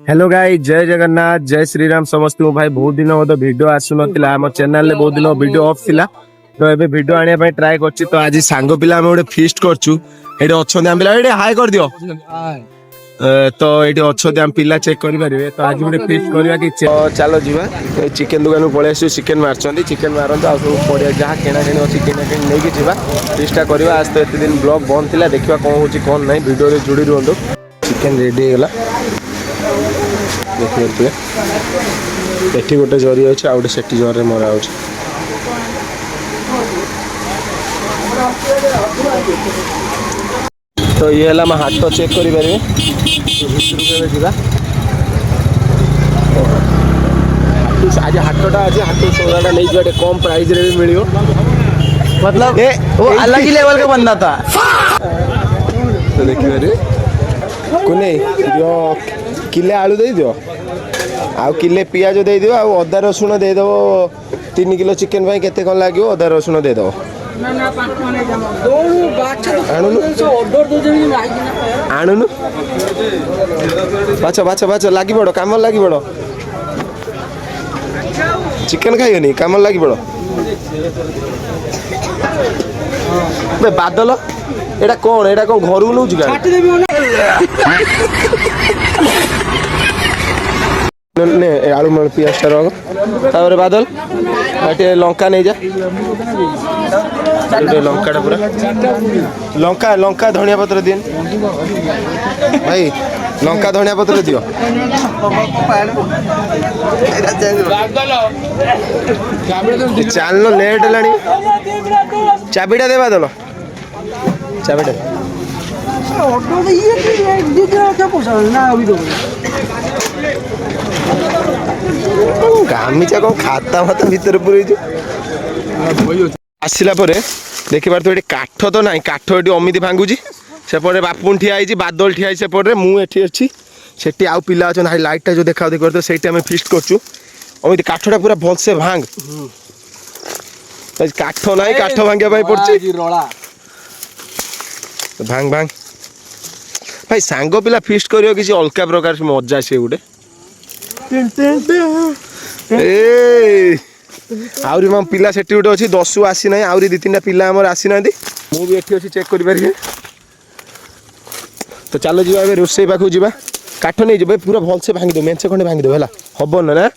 Hello guys, जय जगन्नाथ, जय श्रीराम समस्त भाई। बहुत दिन बोध वीडियो आसुन चैनल बहुत दिन वीडियो ऑफ थिला तो एबे वीडियो आने ପାଇଁ ट्राई करछि। तो आज सांगो पिला हम गोटे फीस्ट करछु। एडे अछन हम पिला एडे हाय कर दियो। तो एडे अछन हम पिला चेक करि परिबे। तो आज गोटे फीस्ट करबा कि चलो जीवा चिकन दुकान में पळे आसु। चिकन मारछंदी, चिकन मारन आ सब पड़िया जहाँ केना केनी अछि केना केनी नै कि जीवा फीस्टा करबा। आज तो एते दिन ब्लॉग बंद थिला, देखिबा कोन होछि कोन नै। वीडियो रे जुड़ी रहंदो। चिकन रेडी हे गेला देखिए एठी गोटे जरी अच्छे आ गोटे सेठी जरी मरा हो। तो ये है हाथ तो चेक करि परिबे। आज हाटटा आज हाट सौदाटा नहीं जाटे कम प्राइस रे भी मिलियो। मतलब वो अलग ही लेवल का बंदा था। तो देखिए रे कोने दियो किले आलू दे दियो आ किले पियाज दे दियो आ अदा रसुण दे दो। 3 किलो चिकन भाई केते कोन लागियो अदा रसुण दे दो। आणुनु बाचा बाचा बाचा लागी पड़ो काम लागी पड़ो। चिकन खाइयोनी काम लागी पड़ो। बे बादल एटा कोन घरु नउछ का ने आलू मल पियाज रख तापर बादल आटे लंका नहीं जा लंका पूरा लंका लंका धनिया पत्र दिए भाई। लंका धनिया पत्र दियो। चल लेट है चाबिटा दे बादल चाबिटा गामिचा कौन खाता माता भीतर पूरे आसला देखी पार तो ये काठ तो ना काठ ये अमित भांगुची सेपटे बापुन ठिया है बादल ठिया सेपटे मुझे अच्छी सेठी आउ पिला अच्छा लाइटा जो देखा देखा तो सही आम फिस्ट करछु। अमित काठटा पूरा भलसे भांग काठ ना काठ भांगे पड़ी भांग भांग भाई सांग पिला फिस्ट करियो किसी अलग प्रकार मजा से गोटे आउरी मम पिला सेठी गोटे अच्छी 10 आसी ना आउरी 2-3टा पिला हमर आसी ना मु भी एठी अच्छी चेक करि परिबे। तो चलो जीवा ए रोसई पाखु जीवा काठ नहीं जबे पूरा भल से भांगी दो मेंचे खंडे भांगी दो हला हबो ना।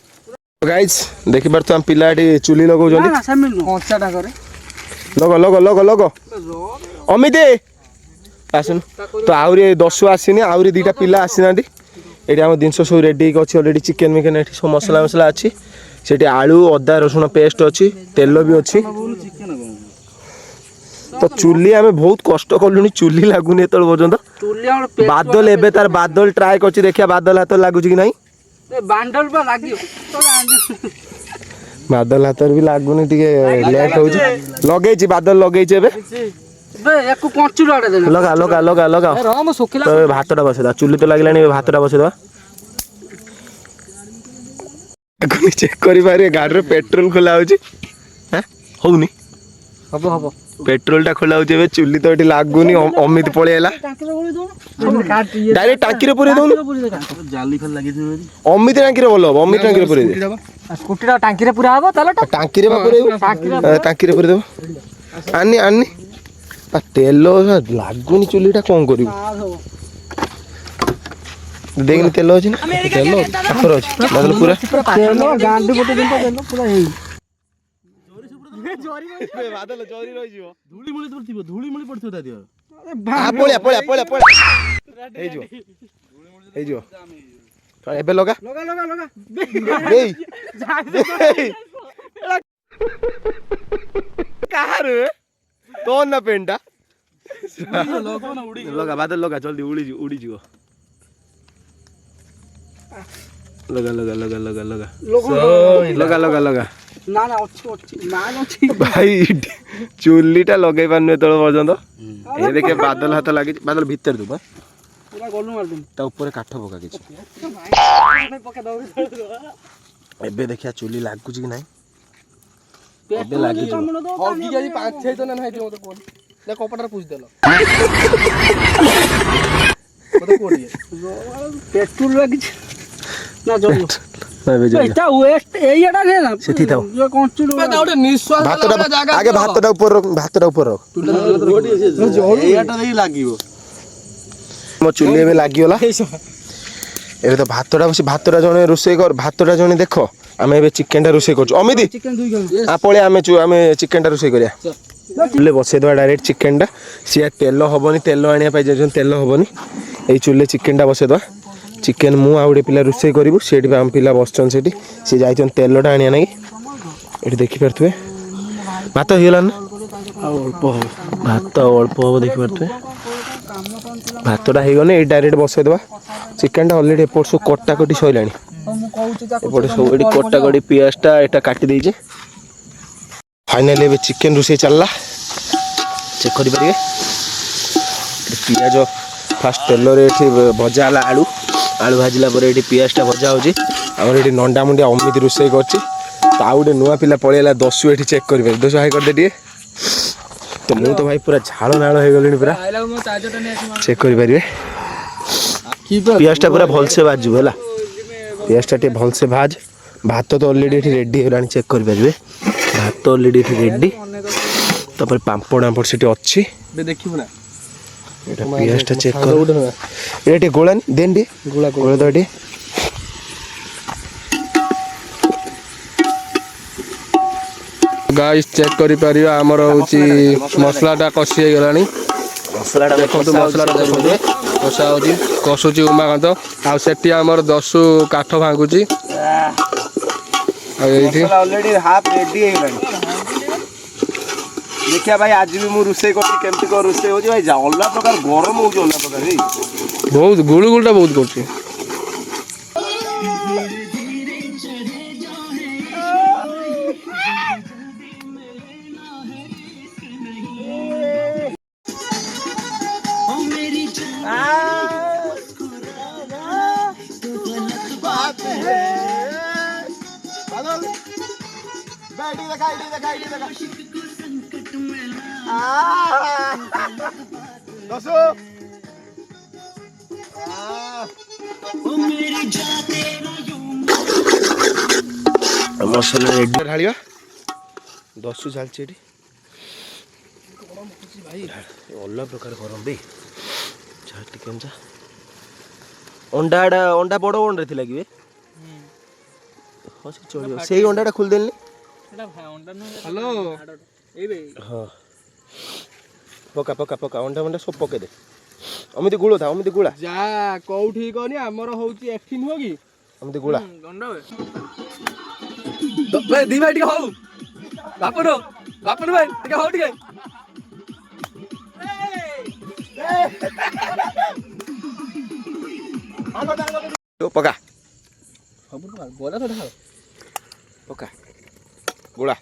गाइस देखि बार तो हम पिला एठी चुली लगौ जंदी कंचाटा करे लगो लगो लगो लगो अमित आसन। तो आउरी 10 आसी ना आउरी 2टा पिला आसी ना ये आम जिन सब रेडी अच्छी अलरेडी चिकेन मिकेन ये सब मसला मसला अच्छी से आलू अदा रसुण पेस्ट अच्छी तेल भी अच्छी। तो चुली आम बहुत कष्ट कलुनी चुली लगुनि एत पर्यंत बादल एबे तार बादल ट्राए कर देखिया बादल हाथ लगुच कि नहीं बादल हाथ भी लगुनि लेट हो लगे बादल लगे लगा लगा लगा लगा तो भातटा बसेदा चुली तो लगे भातटा बसेदा चेक कर गाड़ी पेट्रोल खोला होनी हम हम पेट्रोल टा खोला चुली तो ये लगुनि अमित पलैला डायरेक्ट टांकी पूरे दौन अमित टांकी भल हम अमित टांकी पूरे स्कूटी टांकी पूरा हम टांकी टांकी पूरे देव आनी आनी तेल लगुनि चुलीटा कौन कर देखनी तेल अच्छी ना तेल पाखर अच्छी बादल पूरा बादल जरी रही धूली मुली पड़थिबो धूली मुली पड़थिबो ता दियो आ पळ्या पळ्या पळ्या पळ्या हे जो एबे लगा लगा लगा लगा बेई कहां रे तो ना पेंटा लगा बादल लगा जल्दी उड़ी जीव लगा लगा लगा लगा लगा लगा लगा लगा ना ना अच्छी भाई चुलीटा लगे पारनु एत पर्यंत ये देखे बादल हाथ लगे बादल भीतर दू पूरा गलु मार दम ता ऊपर काठ पका किछ एबे देखिया चुली लागुची कि नाही एबे लागी जो हगी गई 5-6 तो ना है जो तो कोन ले कपड़ा पूछ देलो मते कोडी पेट्रोल लगी ना जो एटा वेस्ट एटा दे ना सेठी थाओ जो कंचुल बता ओटे निश्वास वाला जागा आगे भातटा ऊपर रख एटा देई लागिवो मो चुल्ली में लागियोला एबे तो भातटा जने रोसे कर भातटा जने देखो आमे एबे चिकन टा रोसे करछु अमिति चिकन दुई गन आ पळे आमे चिकन टा रोसे करिया चुल्ले बसे दवा डायरेक्ट चिकन टा सिया तेल हबनी तेल आनिया पाई जे तेल हबनी एई चुल्ले चिकन टा बसे दवा चिकन मु आउडे पिला रोसे करिवु सेठी बे आम पिला बसचन सेठी से जाइचन तेल टा आनिया नागी एठी देखि परथुए भात हिला ना अल्प भात अल्प हो देखि परथुए भातटा हो गने ये डायरेक्ट बसई दवा चिकन टा ऑलरेडी एपट सब कटा कटी सइलानी एपट सब एडी कटा कटी पियाजटा एटा काटी देइजे फाइनली एबे चिकन रोसे चलला चेक करि परिबे पियाज फास्ट तेल रे एठी भजा हला आलू आलू भाजिला पर एठी पियाजटा भजा होजी हमर एठी नंडा मुंडी अमित रोसे करछि तो आ गुटे नुआ पिला पळेला दसु एठी चेक करिबे दसु हाई कर दे दिए तो मु तो भाई पूरा झाड़ नाड़ हो गलिनी पूरा चेक करि परिबे पियाजटा पूरा भल से भाजू हैला पियाजटा टे भल से भाज भात तो ऑलरेडी एठी रेडी होलानी चेक करि परिबे भात ऑलरेडी एठी रेडी तापर पांपड़ आंपड़ सेठी अछि बे देखिबो ना एटा पियाजटा चेक कर एटे गोलानी देंडी गोला गोला दडी गाइस चेक करि परियो हमर होची मसलाटा कसी हे गलानी मसलाटा देखो तो मसलाटा देखो कसा होची कसुची उमाकांत आ सेठी हमर 10 काठ भांगुची आ एठी मसला ऑलरेडी हाफ रेडी हे गलानी देखिया भाई आज भी मु रुसे करती केमती को रुसे होची भाई अल्ला प्रकार गरम होची अल्ला प्रकार रे बहुत गुलगुलटा बहुत करची मसला रेडी ढालिया दसु झालची एटी भाई अल्ला प्रकार गरम बे झाटी केमजा अंडा बड़ अंडा थिला कि बे हसी चलियो सेही अंडाटा खुल देलनी एटा अंडा न हेलो ए बे हां पका पका पका अंडा सब पके दे अमिति गुळो था अमिति गुळा जा कोठी कोनी हमर होची एठी नुहो की अमिति गुळा अंडा बे भाई दी भाई टिके हो बापनो भाई टिके हो टिके तो पका खबर बोला तो ढाल पका गुळा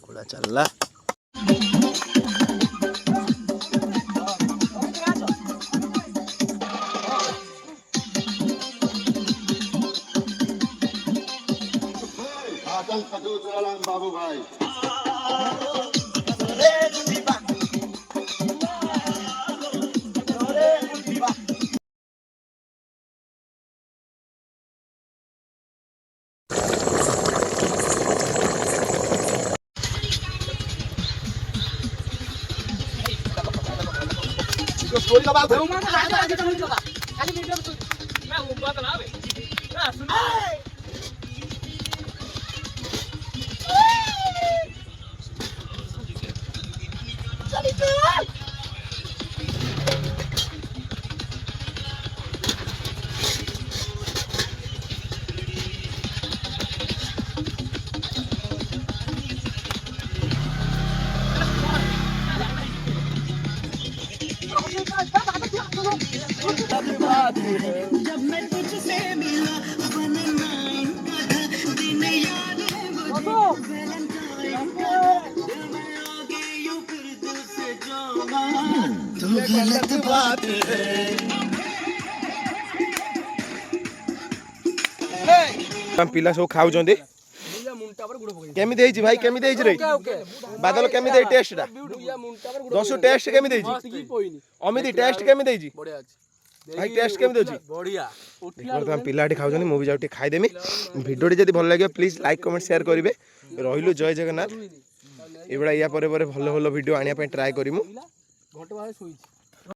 गुळा चलला बाबू भाई स्टोरी का बात है खाली वीडियो मैं वो बात ना बे ना सुन चली चल जब मैं तुझसे मिला वैलेंटाइन दिन याद है मुझे वैलेंटाइन दिल में आ गई यूं फिर दिल से जाना तो गलत बात है ପିଲା ସବୁ ଖାଉଛନ୍ତି କେମିତି ହେଇଛି ଭାଇ କେମିତି ହେଇଛି ରେ ବାଦଲ କେମିତି ହେଇଛି ଟେଷ୍ଟଟା ଦଶୁ ଟେଷ୍ଟ କେମିତି ହେଇଛି ଅମିତ ଟେଷ୍ଟ କେମିତି ହେଇଛି ଭାଇ ଟେଷ୍ଟ କେମିତି ଅଛି ବର୍ତ୍ତମାନ ପିଲାଟି ଖାଉଛନ୍ତି ମୁଁ ବି ଯାଉ ଟିକେ ଖାଇଦେମି ଭିଡ଼ିଓଟି ଯଦି ଭଲ ଲାଗିବ ପ୍ଲିଜ୍ ଲାଇକ୍ କମେଣ୍ଟ ସେୟାର କରିବେ ରହିଲୁ ଜୟ ଜଗନ୍ନାଥ ଏଇଭଳିଆ ୟା ପରେ ଭଲ ଭଲ ଭିଡ଼ିଓ ଆଣିବା ପାଇଁ ଟ୍ରାଏ କରିମୁ।